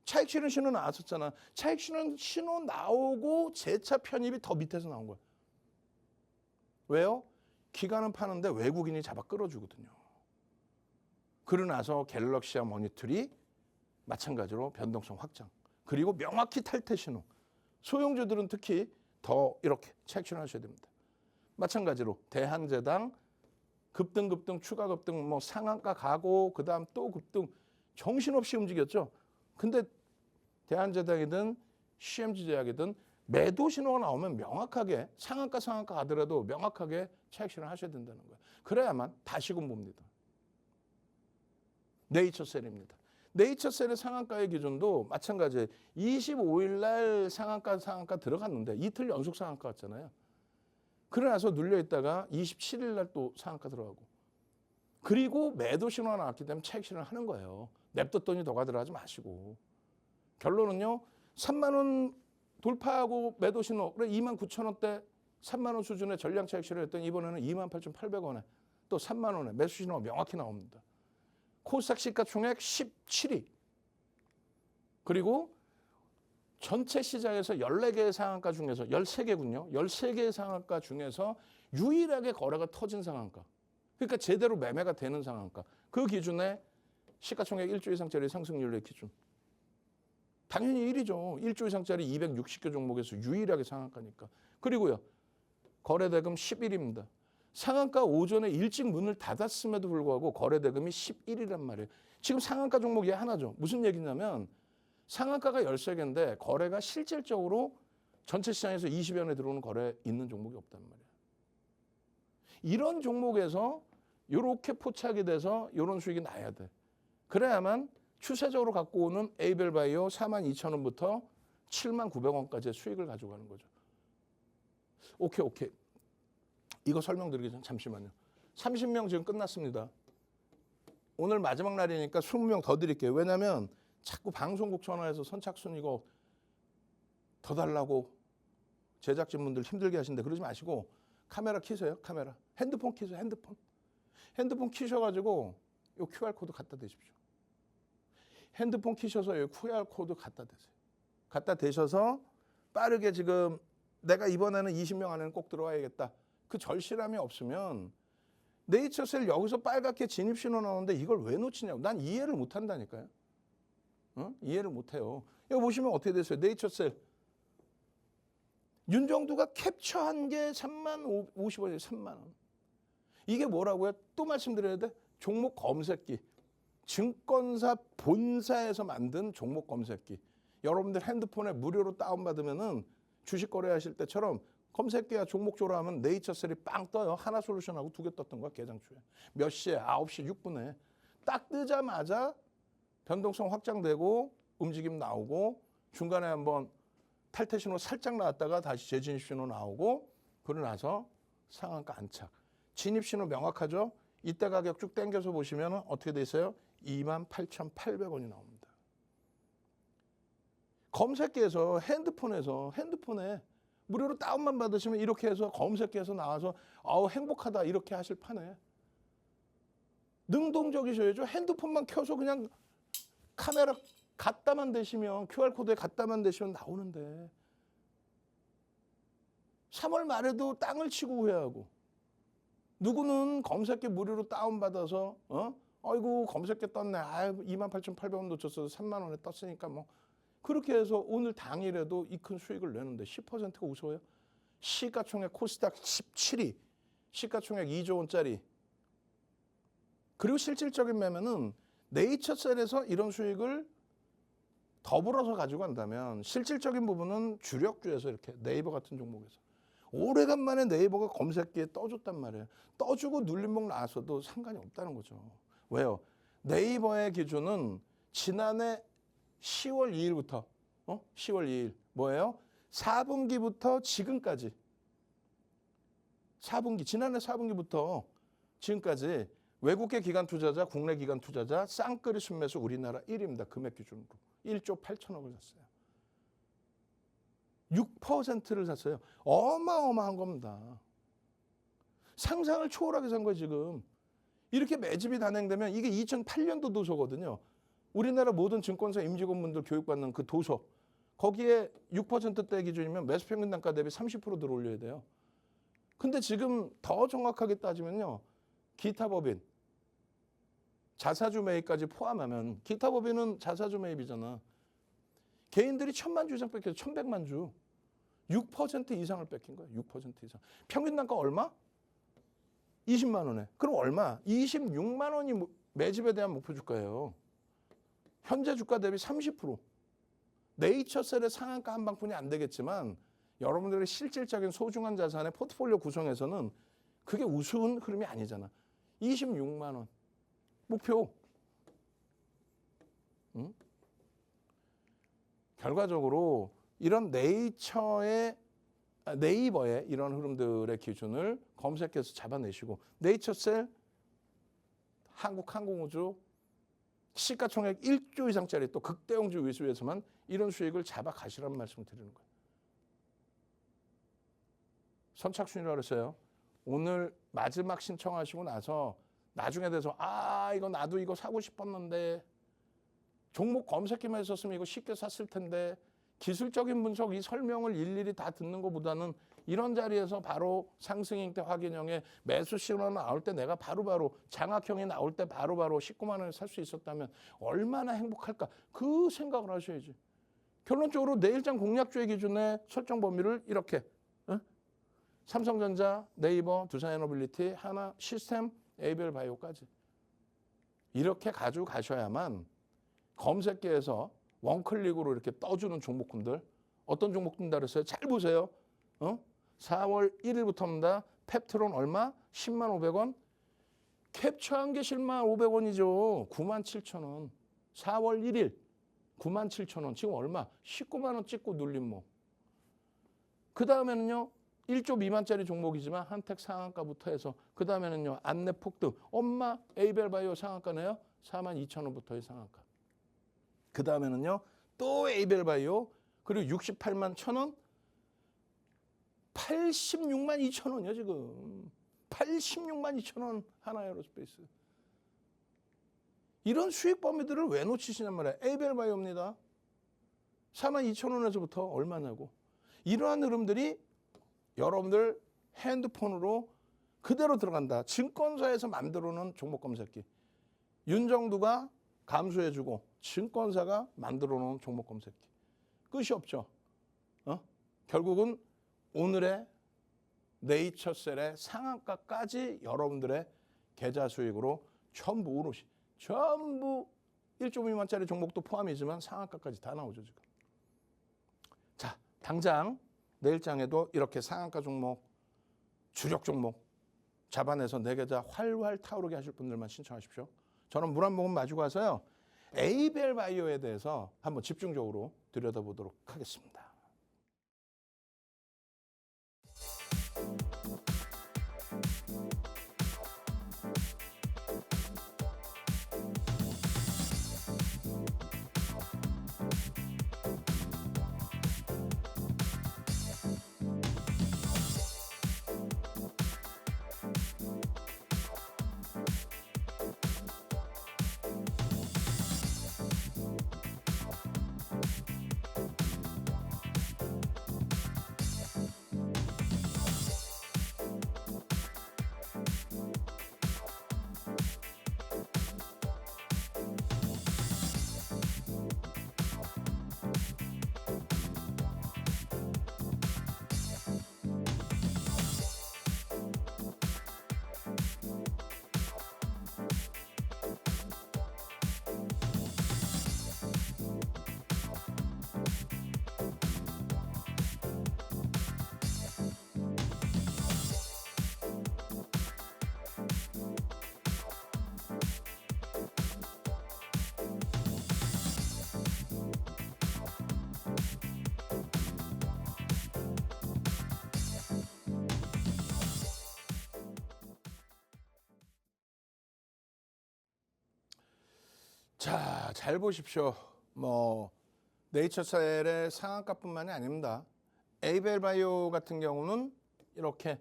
차익 실현 신호 나왔었잖아. 차익 실현 신호 나오고 재차 편입이 더 밑에서 나온 거야. 왜요? 기간은 파는데 외국인이 잡아 끌어주거든요. 그러고 나서 갤럭시와 머니터리 마찬가지로 변동성 확장. 그리고 명확히 탈퇴 신호. 소형주들은 특히 더 이렇게 차익 실현하셔야 됩니다. 마찬가지로 대한제당 급등 추가 급등 뭐 상한가 가고 그다음 또 급등 정신없이 움직였죠. 근데 대한제당이든 CMG제약이든 매도 신호가 나오면 명확하게 상한가 가더라도 명확하게 차익 실현 하셔야 된다는 거예요. 그래야만 다시금 봅니다. 네이처셀입니다. 네이처셀의 상한가의 기준도 마찬가지예요. 25일 날 상한가 들어갔는데 이틀 연속 상한가 왔잖아요. 그러나서 눌려있다가 27일 날 또 상한가 들어가고 그리고 매도 신호가 나왔기 때문에 차익 실현을 하는 거예요. 냅뒀더니 더 가더라 하지 마시고. 결론은요. 3만 원 돌파하고 매도 신호 그래 29,000원대 3만 원 수준의 전량 차익 실현했더니 이번에는 28,800원에 또 3만 원에 매수 신호가 명확히 나옵니다. 코스닥 시가총액 17위. 그리고 전체 시장에서 14개의 상한가 중에서 13개군요. 13개의 상한가 중에서 유일하게 거래가 터진 상한가. 그러니까 제대로 매매가 되는 상한가. 그 기준에 시가총액 1조 이상짜리 상승률의 기준. 당연히 1위죠. 1조 이상짜리 260개 종목에서 유일하게 상한가니까. 그리고요. 거래대금 11위입니다. 상한가 오전에 일찍 문을 닫았음에도 불구하고 거래대금이 11이란 말이에요. 지금 상한가 종목이 하나죠. 무슨 얘기냐면 상한가가 13개인데 거래가 실질적으로 전체 시장에서 20여 회 들어오는 거래 있는 종목이 없단 말이에요. 이런 종목에서 이렇게 포착이 돼서 이런 수익이 나야 돼. 그래야만 추세적으로 갖고 오는 에이벨바이오 42,000원부터 79,900원까지의 수익을 가져가는 거죠. 오케이. 이거 설명드리기 전 잠시만요. 30명 지금 끝났습니다. 오늘 마지막 날이니까 20명 더 드릴게요. 왜냐하면 자꾸 방송국 전화해서 선착순 이거 더 달라고 제작진분들 힘들게 하시는데 그러지 마시고 카메라 키세요. 카메라. 핸드폰 키세요. 핸드폰 키셔가지고 이 QR코드 갖다 대십시오. 핸드폰 키셔서 이 QR코드 갖다 대세요. 갖다 대셔서 빠르게 지금 내가 이번에는 20명 안에는 꼭 들어와야겠다. 그 절실함이 없으면 네이처셀 여기서 빨갛게 진입신호 나오는데 이걸 왜 놓치냐고. 난 이해를 못한다니까요. 이해를 못해요. 여기 보시면 어떻게 됐어요. 네이처셀. 윤정두가 캡처한 게 3만 50원이에요. 3만 원. 이게 뭐라고요? 또 말씀드려야 돼. 종목 검색기. 증권사 본사에서 만든 종목 검색기. 여러분들 핸드폰에 무료로 다운받으면은 주식 거래하실 때처럼 검색기와 종목 조라하면 네이처셀이 빵 떠요. 하나솔루션하고 2개 떴던 거야. 개장초에. 몇 시에? 9시 6분에. 딱 뜨자마자 변동성 확장되고 움직임 나오고 중간에 한번 탈퇴 신호 살짝 나왔다가 다시 재진입 신호 나오고 그러고 나서 상한가 안착. 진입 신호 명확하죠? 이때 가격 쭉 당겨서 보시면 어떻게 돼 있어요? 28,800원이 나옵니다. 검색기에서 핸드폰에 무료로 다운만 받으시면 이렇게 해서 검색기에서 나와서 행복하다 이렇게 하실 판에 능동적이셔야죠. 핸드폰만 켜서 그냥 카메라 갖다만 대시면 QR코드에 갖다만 대시면 나오는데 3월 말에도 땅을 치고 후회하고 누구는 검색기 무료로 다운받아서 아이고 검색기 떴네. 28,800원 놓쳤어. 3만 원에 떴으니까 뭐 그렇게 해서 오늘 당일에도 이 큰 수익을 내는데 10%가 우스워요. 시가총액 코스닥 17위. 시가총액 2조 원짜리. 그리고 실질적인 매매는 네이처셀에서 이런 수익을 더불어서 가지고 간다면 실질적인 부분은 주력주에서 이렇게 네이버 같은 종목에서 오래간만에 네이버가 검색기에 떠줬단 말이에요. 떠주고 눌림목 나왔어도 상관이 없다는 거죠. 왜요? 네이버의 기준은 지난해 10월 2일부터 10월 2일 뭐예요? 4분기부터 지금까지 4분기 지난해 4분기부터 지금까지 외국계 기관 투자자, 국내 기관 투자자 쌍끌이 순매수 우리나라 1위입니다. 금액 기준으로. 1조 8천억을 샀어요. 6%를 샀어요. 어마어마한 겁니다. 상상을 초월하게 산 거예요, 지금. 이렇게 매집이 단행되면 이게 2008년도 도서거든요. 우리나라 모든 증권사 임직원분들 교육받는 그 도서. 거기에 6%대 기준이면 매수평균 단가 대비 30% 들어올려야 돼요. 근데 지금 더 정확하게 따지면요. 기타 법인, 자사주 매입까지 포함하면 기타 법인은 자사주 매입이잖아. 개인들이 1,000만 주 이상 뺏겨서 1,100만 주. 6% 이상을 뺏긴 거예요. 6% 이상. 평균 단가 얼마? 20만 원에. 그럼 얼마? 26만 원이 매집에 대한 목표 주가예요. 현재 주가 대비 30%. 네이처셀의 상한가 한 방뿐이 안 되겠지만 여러분들의 실질적인 소중한 자산의 포트폴리오 구성에서는 그게 우스운 흐름이 아니잖아. 26만 원. 목표. 응? 결과적으로 이런 네이버의 이런 흐름들의 기준을 검색해서 잡아내시고 네이처셀 한국항공우주 시가총액 1조 이상짜리 또 극대형주 위주에서만 이런 수익을 잡아가시라는 말씀을 드리는 거예요. 선착순이라고 그랬어요. 오늘 마지막 신청하시고 나서 나중에 돼서 이거 나도 이거 사고 싶었는데 종목 검색기만 했었으면 이거 쉽게 샀을 텐데 기술적인 분석 이 설명을 일일이 다 듣는 것보다는 이런 자리에서 바로 상승일 때 확인형에 매수 신호가 나올 때 내가 바로바로 장악형이 나올 때 바로바로 19만 원에 살 수 있었다면 얼마나 행복할까 그 생각을 하셔야지. 결론적으로 내일장 공략주의 기준의 설정 범위를 이렇게 삼성전자, 네이버, 두산에너빌리티, 하나, 시스템, 에이벨 바이오까지 이렇게 가지고 가셔야만 검색기에서 원클릭으로 이렇게 떠주는 종목군들 어떤 종목군들 그랬어요? 잘 보세요. 4월 1일부터입니다. 펩트론 얼마? 10만 500원. 캡처한 게 10만 500원이죠. 9만 7천 원. 4월 1일 9만 7천 원. 지금 얼마? 19만 원 찍고 눌린 뭐. 그 다음에는요. 1조 미만짜리 종목이지만 한택 상한가부터 해서 그 다음에는요. 안내 폭등. 엄마 에이벨 바이오 상한가네요. 4만 2천 원부터의 상한가. 그 다음에는요. 또 에이벨 바이오 그리고 68만 1천 원. 86만 2천 원이요 지금. 86만 2천 원 하나에어로스페이스. 이런 수익 범위들을 왜 놓치시냔 말이에요. 에이벨 바이오입니다. 4만 2천 원에서부터 얼마냐고. 이러한 흐름들이 여러분들 핸드폰으로 그대로 들어간다. 증권사에서 만들어놓은 종목 검색기. 윤정두가 감수해주고 증권사가 만들어놓은 종목 검색기. 끝이 없죠. 결국은 오늘의 네이처셀의 상한가까지 여러분들의 계좌 수익으로 전부 오롯이 전부 1조 미만짜리 종목도 포함이지만 상한가까지 다 나오죠 지금. 자, 당장 내일장에도 이렇게 상한가 종목, 주력 종목 잡아내서 내 계좌 활활 타오르게 하실 분들만 신청하십시오. 저는 물 한 모금 마시고 가서요. 에이벨 바이오에 대해서 한번 집중적으로 들여다보도록 하겠습니다. 자, 잘 보십시오. 네이처셀의 상한가뿐만이 아닙니다. 에이벨 바이오 같은 경우는 이렇게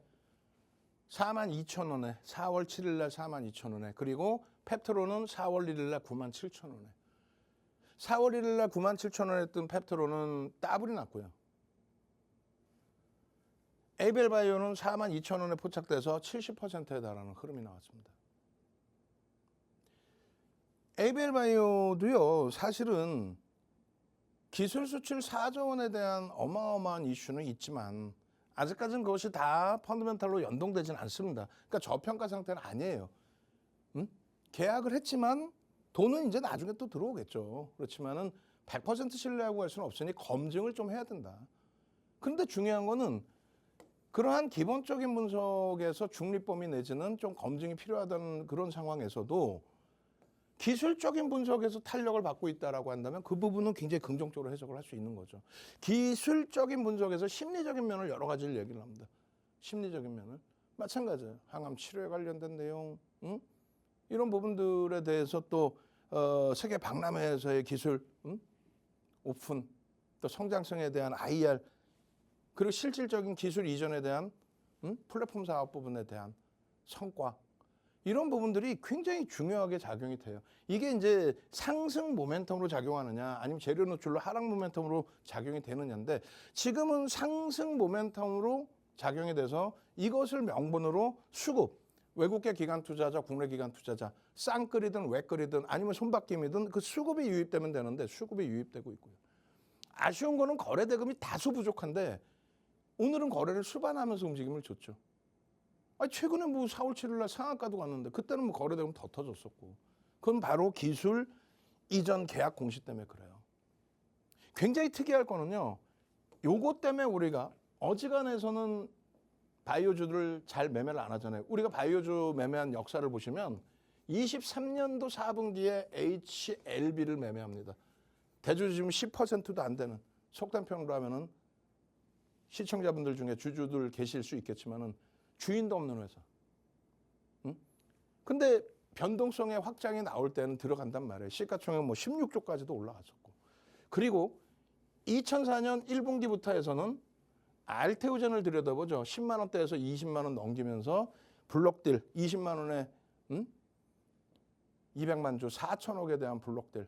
4만 2천 원에 4월 7일 날 4만 2천 원에 그리고 펩트론은 4월 1일 날 9만 7천 원에 4월 1일 날 9만 7천 원에 뜬 펩트론은 따블이 났고요. 에이벨 바이오는 4만 2천 원에 포착돼서 70%에 달하는 흐름이 나왔습니다. 에이벨 바이오도요, 사실은 기술 수출 4조 원에 대한 어마어마한 이슈는 있지만 아직까지는 그것이 다 펀더멘탈로 연동되지는 않습니다. 그러니까 저평가 상태는 아니에요. 계약을 했지만 돈은 이제 나중에 또 들어오겠죠. 그렇지만은 100% 신뢰하고 할 수는 없으니 검증을 좀 해야 된다. 그런데 중요한 거는 그러한 기본적인 분석에서 중립범위 내지는 좀 검증이 필요하다는 그런 상황에서도 기술적인 분석에서 탄력을 받고 있다라고 한다면 그 부분은 굉장히 긍정적으로 해석을 할 수 있는 거죠. 기술적인 분석에서 심리적인 면을 여러 가지를 얘기를 합니다. 심리적인 면을. 마찬가지예요. 항암 치료에 관련된 내용, 이런 부분들에 대해서 또 세계 박람회에서의 기술, 오픈, 또 성장성에 대한 IR, 그리고 실질적인 기술 이전에 대한 플랫폼 사업 부분에 대한 성과, 이런 부분들이 굉장히 중요하게 작용이 돼요. 이게 이제 상승 모멘텀으로 작용하느냐 아니면 재료 노출로 하락 모멘텀으로 작용이 되느냐인데 지금은 상승 모멘텀으로 작용이 돼서 이것을 명분으로 수급, 외국계 기관 투자자, 국내 기관 투자자, 쌍끌이든 외끌이든 아니면 손바뀜이든 그 수급이 유입되면 되는데 수급이 유입되고 있고요. 아쉬운 거는 거래 대금이 다소 부족한데 오늘은 거래를 수반하면서 움직임을 줬죠. 최근에 뭐 4월 7일 날 상한가도 갔는데 그때는 뭐 거래대금 더 터졌었고 그건 바로 기술 이전 계약 공시 때문에 그래요. 굉장히 특이할 거는요. 요거 때문에 우리가 어지간해서는 바이오주들을 잘 매매를 안 하잖아요. 우리가 바이오주 매매한 역사를 보시면 23년도 4분기에 HLB를 매매합니다. 대주주 지금 10%도 안 되는 속된 평으로 하면은 시청자분들 중에 주주들 계실 수 있겠지만은 주인도 없는 회사. 근데 변동성의 확장이 나올 때는 들어간단 말이에요. 시가총액 뭐 16조까지도 올라갔었고. 그리고 2004년 1분기부터 해서는 알테오젠을 들여다보죠. 10만 원대에서 20만 원 넘기면서 블록딜 20만 원에 200만 주 4천억에 대한 블록딜.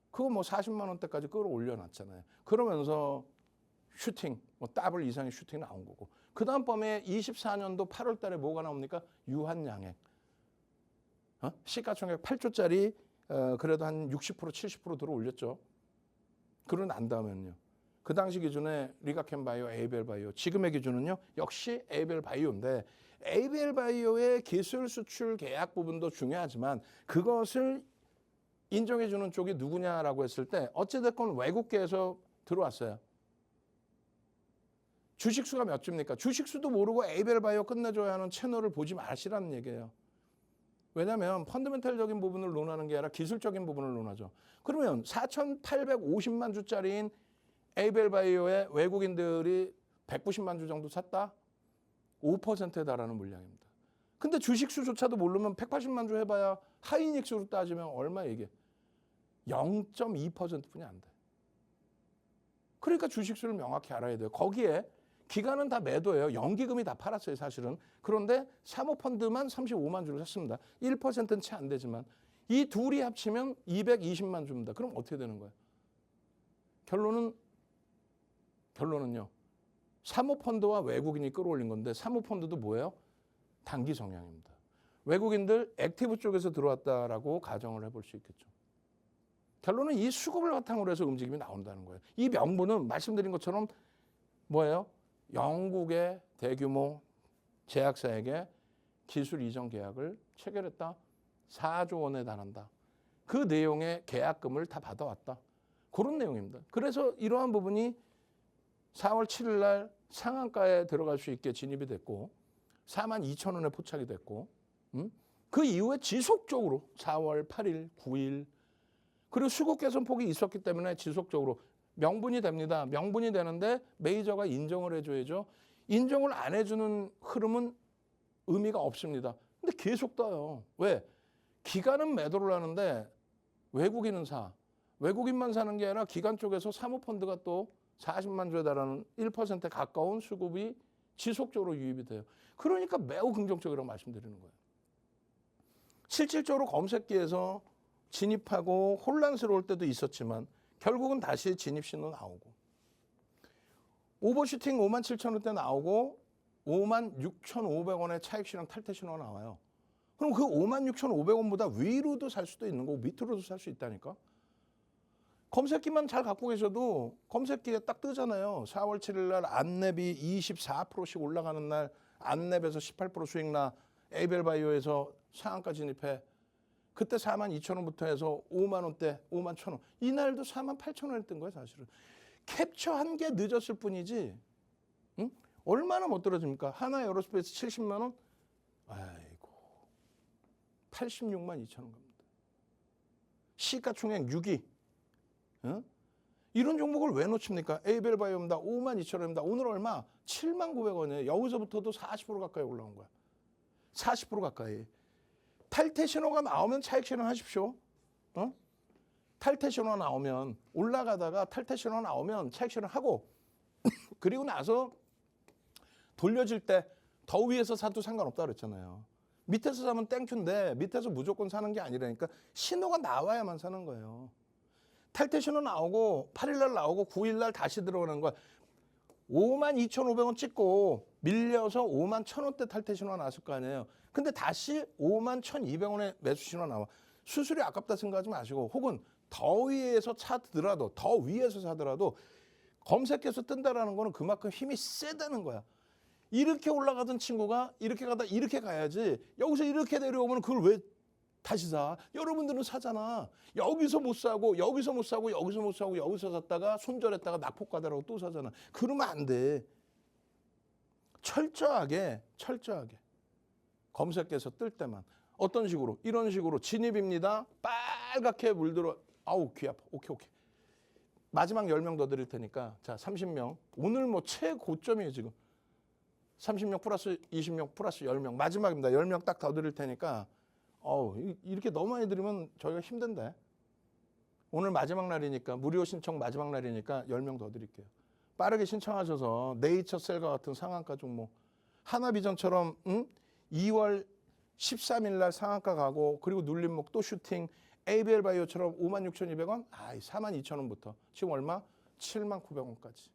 그거 뭐 40만 원대까지 끌어올려 놨잖아요. 그러면서 슈팅, 뭐 더블 이상의 슈팅이 나온 거고. 그 다음 밤에 24년도 8월 달에 뭐가 나옵니까? 유한양행. 시가총액 8조짜리 그래도 한 60% 70% 들어올렸죠. 그러고 난 다음에는요. 그 당시 기준에 리가켄바이오, 에이벨바이오. 지금의 기준은요. 역시 에이벨바이오인데 에이벨바이오의 기술 수출 계약 부분도 중요하지만 그것을 인정해 주는 쪽이 누구냐라고 했을 때 어찌됐건 외국계에서 들어왔어요. 주식수가 몇 주입니까? 주식수도 모르고 에이벨바이오 끝내줘야 하는 채널을 보지 마시라는 얘기예요. 왜냐하면 펀더멘탈적인 부분을 논하는 게 아니라 기술적인 부분을 논하죠. 그러면 4,850만 주짜리인 에이벨바이오의 외국인들이 190만 주 정도 샀다? 5%에 달하는 물량입니다. 근데 주식수조차도 모르면 180만 주 해봐야 하이닉스로 따지면 얼마 이게? 0.2%뿐이 안 돼. 그러니까 주식수를 명확히 알아야 돼요. 거기에 기간은 다 매도예요. 연기금이 다 팔았어요, 사실은. 그런데 사모펀드만 35만 주를 샀습니다. 1%는 채 안 되지만 이 둘이 합치면 220만 주입니다. 그럼 어떻게 되는 거예요? 결론은요. 사모펀드와 외국인이 끌어올린 건데 사모펀드도 뭐예요? 단기 성향입니다. 외국인들 액티브 쪽에서 들어왔다라고 가정을 해볼 수 있겠죠. 결론은 이 수급을 바탕으로 해서 움직임이 나온다는 거예요. 이 명분은 말씀드린 것처럼 뭐예요? 영국의 대규모 제약사에게 기술 이전 계약을 체결했다. 4조 원에 달한다. 그 내용의 계약금을 다 받아왔다. 그런 내용입니다. 그래서 이러한 부분이 4월 7일 날 상한가에 들어갈 수 있게 진입이 됐고 4만 2천 원에 포착이 됐고 그 이후에 지속적으로 4월 8일, 9일 그리고 수급 개선 폭이 있었기 때문에 지속적으로 명분이 됩니다. 명분이 되는데 메이저가 인정을 해줘야죠. 인정을 안 해주는 흐름은 의미가 없습니다. 근데 계속 떠요. 왜? 기관은 매도를 하는데 외국인은 사. 외국인만 사는 게 아니라 기관 쪽에서 사모펀드가 또 40만 주에 달하는 1%에 가까운 수급이 지속적으로 유입이 돼요. 그러니까 매우 긍정적이라고 말씀드리는 거예요. 실질적으로 검색기에서 진입하고 혼란스러울 때도 있었지만 결국은 다시 진입 신호 나오고 오버슈팅 5만 7천 원대 나오고 5만 6,500원의 차익 실현 탈퇴 신호가 나와요. 그럼 그 5만 6,500원보다 위로도 살 수도 있는 거고 밑으로도 살 수 있다니까. 검색기만 잘 갖고 계셔도 검색기에 딱 뜨잖아요. 4월 7일 날 안랩이 24%씩 올라가는 날 안랩에서 18% 수익 나 에이벨바이오에서 상한가 진입해. 그때 42,000원부터 해서 5만 원대, 5만 1,000원. 이날도 4만 8,000원에 뜬 거예요, 사실은. 캡처한 게 늦었을 뿐이지. 응? 얼마나 못 떨어집니까? 하나 에어로스페이스 70만 원? 아이고. 86만 2천 원 갑니다. 시가총액 6위. 응? 이런 종목을 왜 놓칩니까? 에이벨바이오입니다. 5만 2천 원입니다. 오늘 얼마? 7만 900원이에요. 여기서부터도 40% 가까이 올라온 거야. 40% 가까이. 탈퇴 신호가 나오면 차익 실현하십시오. 어? 탈퇴 신호 나오면 올라가다가 탈퇴 신호 나오면 차익 실현하고 그리고 나서 돌려질 때 더 위에서 사도 상관없다 그랬잖아요. 밑에서 사면 땡큐인데 밑에서 무조건 사는 게 아니라니까 신호가 나와야만 사는 거예요. 탈퇴 신호 나오고 8일날 나오고 9일날 다시 들어오는 거야. 52,500원 찍고 밀려서 51,000원대 탈퇴 신호가 나왔을 거 아니에요. 근데 다시 51,200원에 매수 신호가 나와. 수수료 아깝다 생각하지 마시고 혹은 더 위에서 사더라도 더 위에서 사더라도 검색해서 뜬다라는 거는 그만큼 힘이 세다는 거야. 이렇게 올라가던 친구가 이렇게 가다 이렇게 가야지 여기서 이렇게 내려오면 그걸 왜 다시 사? 여러분들은 사잖아. 여기서 못 사고 여기서 못 사고 여기서 못 사고 여기서 샀다가 손절했다가 낙폭과다라고 또 사잖아. 그러면 안 돼. 철저하게 검색해서 뜰 때만 어떤 식으로 이런 식으로 진입입니다. 빨갛게 물들어. 아우 귀 아파. 오케이. 마지막 10명 더 드릴 테니까 자 30명. 오늘 뭐 최고점이에요 지금. 30명 플러스 20명 플러스 10명. 마지막입니다. 10명 딱 더 드릴 테니까 이렇게 너무 많이 드리면 저희가 힘든데. 오늘 마지막 날이니까 무료 신청 마지막 날이니까 10명 더 드릴게요. 빠르게 신청하셔서 네이처셀과 같은 상한가 종목. 하나비전처럼 2월 13일 날 상한가 가고 그리고 눌림목 또 슈팅. 에이벨바이오처럼 56,200원? 42,000원부터. 지금 얼마? 79,900원까지.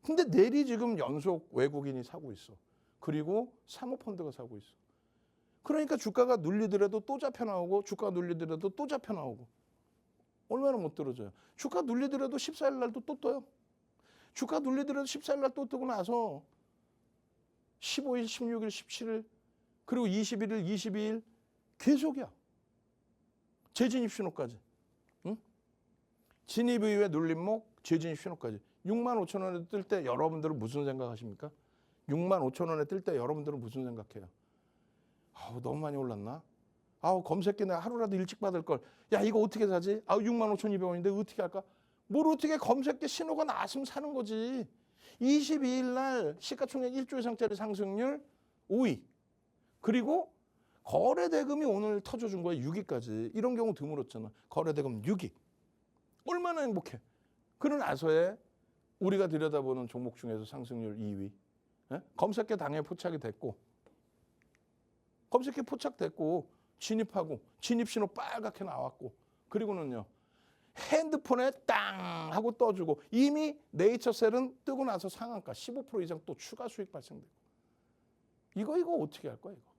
근데 내리 지금 연속 외국인이 사고 있어. 그리고 사모펀드가 사고 있어. 그러니까 주가가 눌리더라도 또 잡혀 나오고 주가가 눌리더라도 또 잡혀 나오고. 얼마나 못 떨어져요. 주가 눌리더라도 14일 날도 또 떠요. 주가 눌리더라도 14일 날 또 뜨고 나서 15일, 16일, 17일 그리고 21일, 22일 계속이야. 재진입 신호까지. 응? 진입 이후에 눌림목, 재진입 신호까지. 65,000원에 뜰 때 여러분들은 무슨 생각하십니까? 65,000원에 뜰 때 여러분들은 무슨 생각해요? 너무 많이 올랐나? 검색기 내가 하루라도 일찍 받을 걸. 야 이거 어떻게 사지? 65,200원인데 어떻게 할까? 뭘 어떻게 검색기 신호가 나왔으면 사는 거지. 22일 날 시가총액 1조 이상짜리 상승률 5위. 그리고 거래대금이 오늘 터져준 거예요. 6위까지. 이런 경우 드물었잖아. 거래대금 6위. 얼마나 행복해. 그러고 나서에 우리가 들여다보는 종목 중에서 상승률 2위. 예? 검색계 당연히 포착이 됐고 검색계 포착됐고 진입하고 진입신호 빨갛게 나왔고 그리고는요. 핸드폰에 땅 하고 떠주고 이미 네이처셀은 뜨고 나서 상한가 15% 이상 또 추가 수익 발생되고 이거 어떻게 할 거야 이거.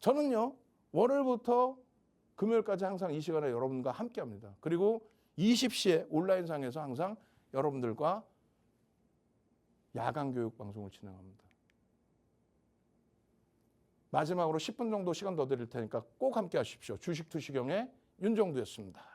저는요. 월요일부터 금요일까지 항상 이 시간에 여러분과 함께합니다. 그리고 20시에 온라인상에서 항상 여러분들과 야간 교육 방송을 진행합니다. 마지막으로 10분 정도 시간 더 드릴 테니까 꼭 함께 하십시오. 주식 투시경의 윤정두였습니다.